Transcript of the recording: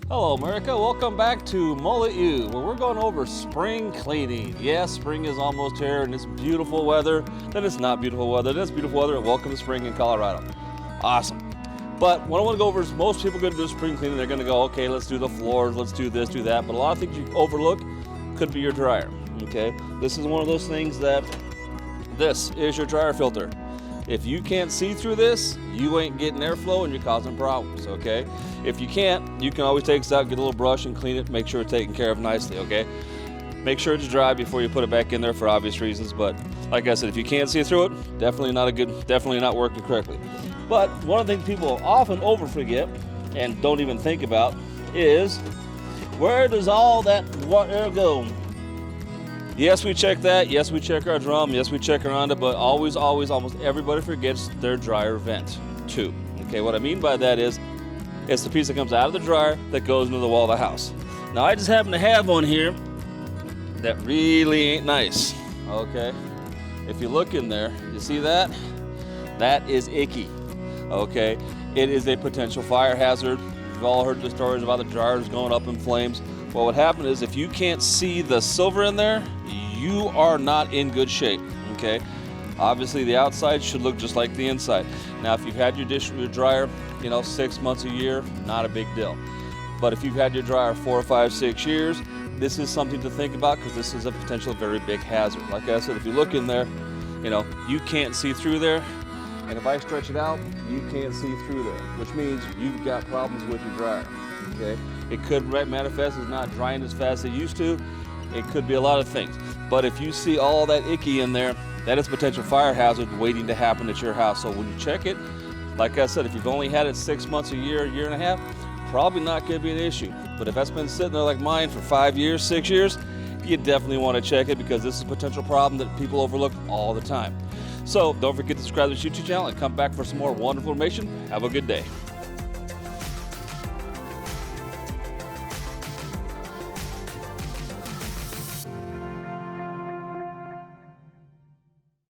Hello America, welcome back to Mullet U, where we're going over spring cleaning. Yes, spring is almost here and it's beautiful weather. Then it's not beautiful weather, then it's beautiful weather, and welcome to spring in Colorado. Awesome. But what I want to go over is most people go to do spring cleaning, they're going to go, okay, let's do the floors, let's do this, do that. But a lot of things you overlook could be your dryer, okay? This is one of those things that, this is your dryer filter. If you can't see through this, you ain't getting airflow and you're causing problems, okay? If you can't, you can always take this out, get a little brush and clean it, make sure it's taken care of nicely, okay? Make sure it's dry before you put it back in there for obvious reasons, but like I said, if you can't see through it, definitely not working correctly. But one of the things people often forget and don't even think about is, where does all that water go? Yes, we check that. Yes, we check our drum. Yes, we check our Honda, but always, almost everybody forgets their dryer vent too. Okay, what I mean by that is, it's the piece that comes out of the dryer that goes into the wall of the house. Now, I just happen to have one here that really ain't nice, okay? If you look in there, you see that? That is icky, okay? It is a potential fire hazard. You've all heard the stories about the dryers going up in flames. Well, what happened is, if you can't see the silver in there, you are not in good shape, okay? Obviously, the outside should look just like the inside. Now, if you've had your dryer, 6 months, a year, not a big deal. But if you've had your dryer 4, 5, 6 years, this is something to think about, because this is a potential very big hazard. Like I said, if you look in there, you can't see through there. And if I stretch it out, you can't see through there, which means you've got problems with your dryer, okay? It could manifest as not drying as fast as it used to. It could be a lot of things. But if you see all that icky in there, that is a potential fire hazard waiting to happen at your house. So when you check it, like I said, if you've only had it 6 months, a year and a half, probably not going to be an issue. But if that's been sitting there like mine for 5 years, 6 years, you definitely want to check it, because this is a potential problem that people overlook all the time. So don't forget to subscribe to this YouTube channel and come back for some more wonderful information. Have a good day.